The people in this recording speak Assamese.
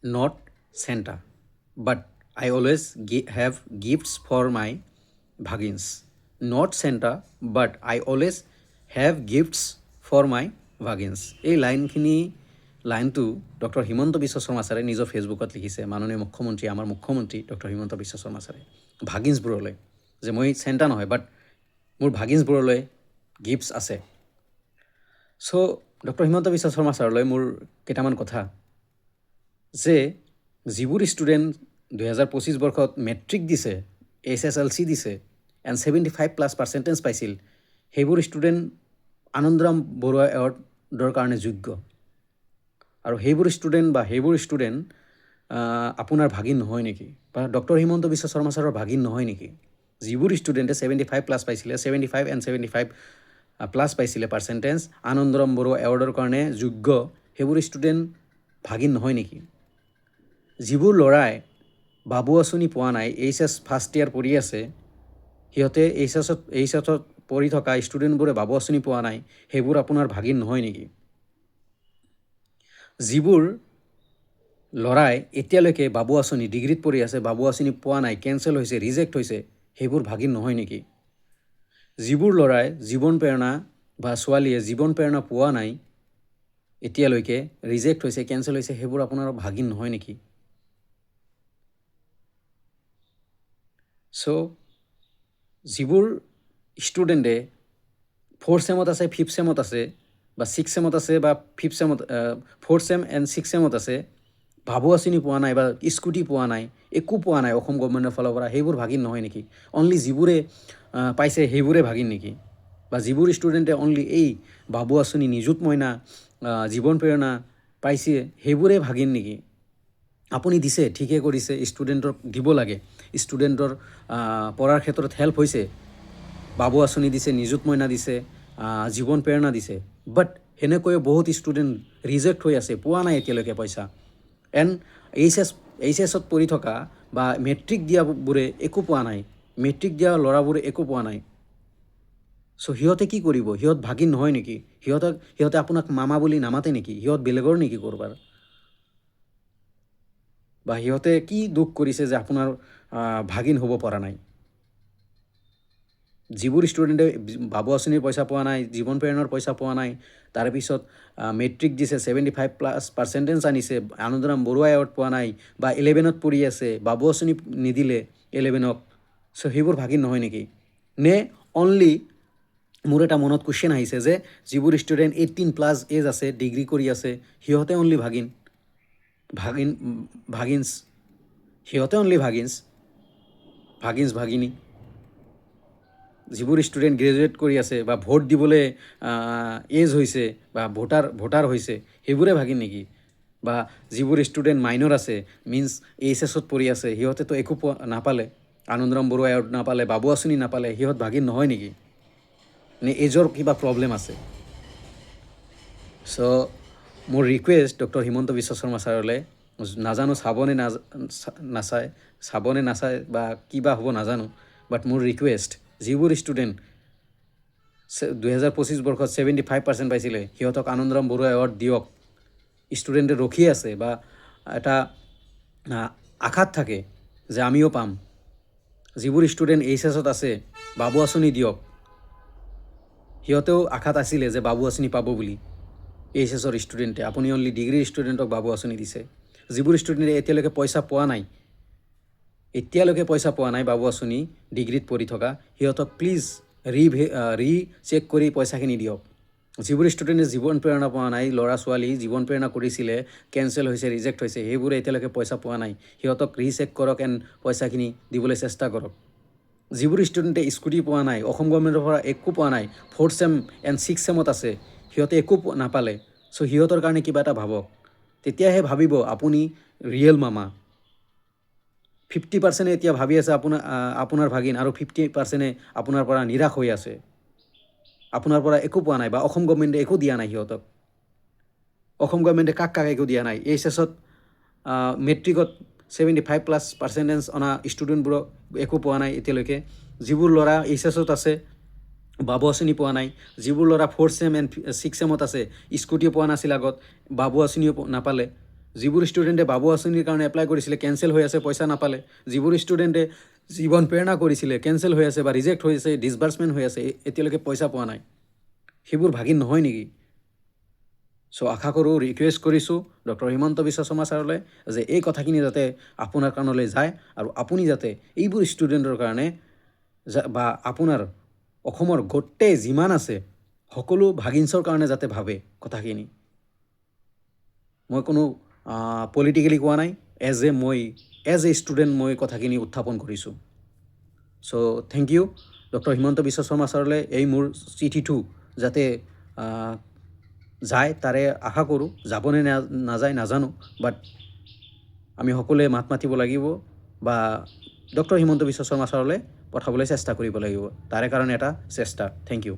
not Santa, but I always have gifts for my bhagins. Not Santa, but I always have gifts for my bhagins. এই লাইনটো ডক্টৰ হিমন্ত বিশ্ব শৰ্মা ছাৰে নিজৰ ফেচবুকত লিখিছে, মাননীয় মুখ্যমন্ত্ৰী, আমাৰ মুখ্যমন্ত্ৰী ডক্টৰ হিমন্ত বিশ্ব শৰ্মা ছাৰে ভাগিনছবোৰলৈ, যে মই চেণ্টা নহয় বাট মোৰ ভাগিনছবোৰলৈ গিফ্টছ আছে। চ' ডক্টৰ হিমন্ত বিশ্ব শৰ্মা ছাৰলৈ মোৰ কেইটামান কথা, যে যিবোৰ ষ্টুডেণ্ট 2025 বৰ্ষত মেট্ৰিক দিছে, SSLC দিছে এণ্ড 75+ পাইছিল, সেইবোৰ ষ্টুডেণ্ট আনন্দৰাম বৰুৱা এৱাৰ্ডৰ কাৰণে যোগ্য। আৰু সেইবোৰ ষ্টুডেণ্ট আপোনাৰ ভাগিন নহয় নেকি, বা ডক্টৰ হিমন্ত বিশ্ব শৰ্মা ছাৰৰ ভাগিন নহয় নেকি? যিবোৰ ষ্টুডেণ্টে 75+ পাইছিলে, 75 এণ্ড 75+ পাইছিলে পাৰ্চেণ্টেজ, আনন্দৰাম বৰুৱা এৱাৰ্ডৰ কাৰণে যোগ্য, সেইবোৰ ষ্টুডেণ্ট ভাগিন নহয় নেকি? যিবোৰ ল'ৰাই বাবু আঁচনি পোৱা নাই, HS ফাৰ্ষ্ট ইয়াৰ পঢ়ি আছে, সিহঁতে এইচএছত পঢ়ি থকা ষ্টুডেণ্টবোৰে বাবু আঁচনি পোৱা নাই, সেইবোৰ আপোনাৰ ভাগিন নহয় নেকি? যিবোৰ ল'ৰাই এতিয়ালৈকে বাবু আঁচনি ডিগ্ৰীত পঢ়ি আছে, বাবু আঁচনি পোৱা নাই, কেঞ্চেল হৈছে, ৰিজেক্ট হৈছে, সেইবোৰ ভাগিন নহয় নেকি? যিবোৰ ল'ৰাই জীৱন প্ৰেৰণা বা ছোৱালীয়ে জীৱন প্ৰেৰণা পোৱা নাই এতিয়ালৈকে, ৰিজেক্ট হৈছে, কেঞ্চেল হৈছে, সেইবোৰ আপোনাৰ ভাগিন নহয় নেকি? চ' যিবোৰ ষ্টুডেণ্টে 4th চেমত আছে, 5th চেমত আছে, বা 6th চেমত আছে, বা 5th চেমত 4th চেম এণ্ড 6th চেমত আছে, বাবু আঁচনি পোৱা নাই বা স্কুটি পোৱা নাই, একো পোৱা নাই অসম গভৰ্ণমেণ্টৰ ফালৰ পৰা, সেইবোৰ ভাগিন নহয় নেকি? অনলি যিবোৰে পাইছে সেইবোৰে ভাগিন নেকি? বা যিবোৰ ষ্টুডেণ্টে অনলি এই বাবু আঁচনি, নিযুত মইনা, জীৱন প্ৰেৰণা পাইছে, সেইবোৰে ভাগিন নেকি? আপুনি দিছে, ঠিকে কৰিছে, ষ্টুডেণ্টক দিব লাগে, ষ্টুডেণ্টৰ পঢ়াৰ ক্ষেত্ৰত হেল্প হৈছে, বাবু আঁচনি দিছে, নিযুত মইনা দিছে, জীৱন প্ৰেৰণা দিছে, বাট সেনেকৈও বহুত ষ্টুডেণ্ট ৰিজেক্ট হৈ আছে, পোৱা নাই এতিয়ালৈকে পইচা। এণ্ড এইচএছত পঢ়ি থকা বা মেট্ৰিক দিয়াবোৰে একো পোৱা নাই, মেট্ৰিক দিয়া ল'ৰাবোৰে একো পোৱা নাই। চ' সিহঁতে কি কৰিব? সিহঁত ভাগিন নহয় নেকি? সিহঁতে আপোনাক মামা বুলি নামাতে নেকি? সিহঁত বেলেগৰ নেকি ক'ৰবাৰ? বা সিহঁতে কি দুখ কৰিছে যে আপোনাৰ ভাগিন হ'ব পৰা নাই? যিবোৰ ষ্টুডেণ্টে বাবু আঁচনিৰ পইচা পোৱা নাই, জীৱন প্ৰেৰণৰ পইচা পোৱা নাই, তাৰপিছত মেট্ৰিক দিছে, 75+ আনিছে, আনন্দৰাম বৰুৱা এৱাৰ্ড পোৱা নাই, বা 11ত পঢ়ি আছে, বাবু আঁচনি নিদিলে 11ক, চ' সেইবোৰ ভাগিন নহয় নেকি? নে অনলি মোৰ এটা মনত কুৱেশ্যন আহিছে যে যিবোৰ ষ্টুডেণ্ট 18+ এজ আছে, ডিগ্ৰী কৰি আছে, সিহঁতে অনলি ভাগিনছ, সিহঁতে অনলি ভাগিনী। যিবোৰ ষ্টুডেণ্ট গ্ৰেজুৱেট কৰি আছে বা ভোট দিবলৈ এজ হৈছে বা ভোটাৰ হৈছে, সেইবোৰে ভাগিন নেকি? বা যিবোৰ ষ্টুডেণ্ট মাইনৰ আছে, মিনছ এইচএছত পঢ়ি আছে, সিহঁতেতো একো নাপালে, আনন্দৰাম বৰুৱা এৱাৰ্ড নাপালে, বাবু আঁচনি নাপালে, সিহঁত ভাগিন নহয় নেকি? নে এজৰ কিবা প্ৰব্লেম আছে? চ' মোৰ ৰিকুৱেষ্ট ডক্টৰ হিমন্ত বিশ্ব শৰ্মা ছাৰলৈ, নাজানো চাবনে নাচায় বা কিবা হ'ব নাজানো, বাট মোৰ ৰিকুৱেষ্ট, যিবোৰ ষ্টুডেণ্ট 2025 বৰ্ষত 75% পাইছিলে, সিহঁতক আনন্দৰাম বৰুৱা এৱাৰ্ড দিয়ক। ষ্টুডেণ্টে ৰখি আছে বা এটা আশাত থাকে যে আমিও পাম। যিবোৰ ষ্টুডেণ্ট এইচএছত আছে, বাবু আঁচনি দিয়ক। সিহঁতেও আশাত আছিলে যে বাবু আঁচনি পাব বুলি, এইচএছৰ ষ্টুডেণ্টে। আপুনি অনলি ডিগ্ৰীৰ ষ্টুডেণ্টক বাবু আঁচনি দিছে। যিবোৰ ষ্টুডেণ্টে এতিয়ালৈকে পইচা পোৱা নাই বাবু আঁচনি, ডিগ্ৰীত পঢ়ি থকা, সিহঁতক প্লিজ চেক কৰি পইচাখিনি দিয়ক। যিবোৰ ষ্টুডেণ্টে জীৱন প্ৰেৰণা পোৱা নাই, ল'ৰা ছোৱালী জীৱন প্ৰেৰণা কৰিছিলে, কেঞ্চেল হৈছে, ৰিজেক্ট হৈছে, সেইবোৰে এতিয়ালৈকে পইচা পোৱা নাই, সিহঁতক চেক কৰক এণ্ড পইচাখিনি দিবলৈ চেষ্টা কৰক। যিবোৰ ষ্টুডেণ্টে স্কুটি পোৱা নাই, অসম গভৰ্ণমেণ্টৰ পৰা একো পোৱা নাই, 4th চেম এণ্ড 6th চেমত আছে, সিহঁতে একো নাপালে, চ' সিহঁতৰ কাৰণে কিবা এটা ভাবক। তেতিয়াহে ভাবিব আপুনি ৰিয়েল মামা। 50% এতিয়া ভাবি আছে আপোনাৰ ভাগিন, আৰু 50% আপোনাৰ পৰা নিৰাশ হৈ আছে, আপোনাৰ পৰা একো পোৱা নাই, বা অসম গভৰ্ণমেণ্টে একো দিয়া নাই সিহঁতক। অসম গভৰ্ণমেণ্টে কাক একো দিয়া নাই? এইচএছত মেট্ৰিকত 75+ অনা ষ্টুডেণ্টবোৰক একো পোৱা নাই এতিয়ালৈকে। যিবোৰ ল'ৰা এইচএছত আছে, বাবু আঁচনি পোৱা নাই। যিবোৰ ল'ৰা 4th চেম এণ্ড 6th চেমত আছে, স্কুটিও পোৱা নাছিল আগত, বাবু আঁচনিও নাপালে, যিবোৰ ষ্টুডেণ্টে বাবু আঁচনিৰ কাৰণে এপ্লাই কৰিছিলে কেঞ্চেল হৈ আছে, পইচা নাপালে, যিবোৰ ষ্টুডেণ্টে জীৱন প্ৰেৰণা কৰিছিলে কেঞ্চেল হৈ আছে বা ৰিজেক্ট হৈ আছে, ডিছবাৰ্চমেণ্ট হৈ আছে, এতিয়ালৈকে পইচা পোৱা নাই, সেইবোৰ ভাগিন নহয় নেকি? চ' আশা কৰোঁ, ৰিকুৱেষ্ট কৰিছোঁ ডক্টৰ হিমন্ত বিশ্ব শৰ্মা ছাৰলৈ যে এই কথাখিনি যাতে আপোনাৰ কাণলৈ যায় আৰু আপুনি যাতে এইবোৰ ষ্টুডেণ্টৰ কাৰণে বা আপোনাৰ অসমৰ গোটেই যিমান আছে সকলো ভাগিনছৰ কাৰণে যাতে ভাবে কথাখিনি। মই কোনো পলিটিকেলি কোৱা নাই, এজ এ ষ্টুডেণ্ট মই কথাখিনি উত্থাপন কৰিছোঁ। চ' thank U doctor Himanta Biswa Sarma ছাৰলৈ এই মোৰ চিঠিটো যাতে যায় তাৰে আশা কৰোঁ। যাবনে নাযায় নাজানো, বাট আমি সকলোৱে মাত মাতিব লাগিব বা ডক্টৰ হিমন্ত বিশ্ব শৰ্মা ছাৰলৈ পঠাবলৈ চেষ্টা কৰিব লাগিব, তাৰে কাৰণে এটা চেষ্টা। Thank U.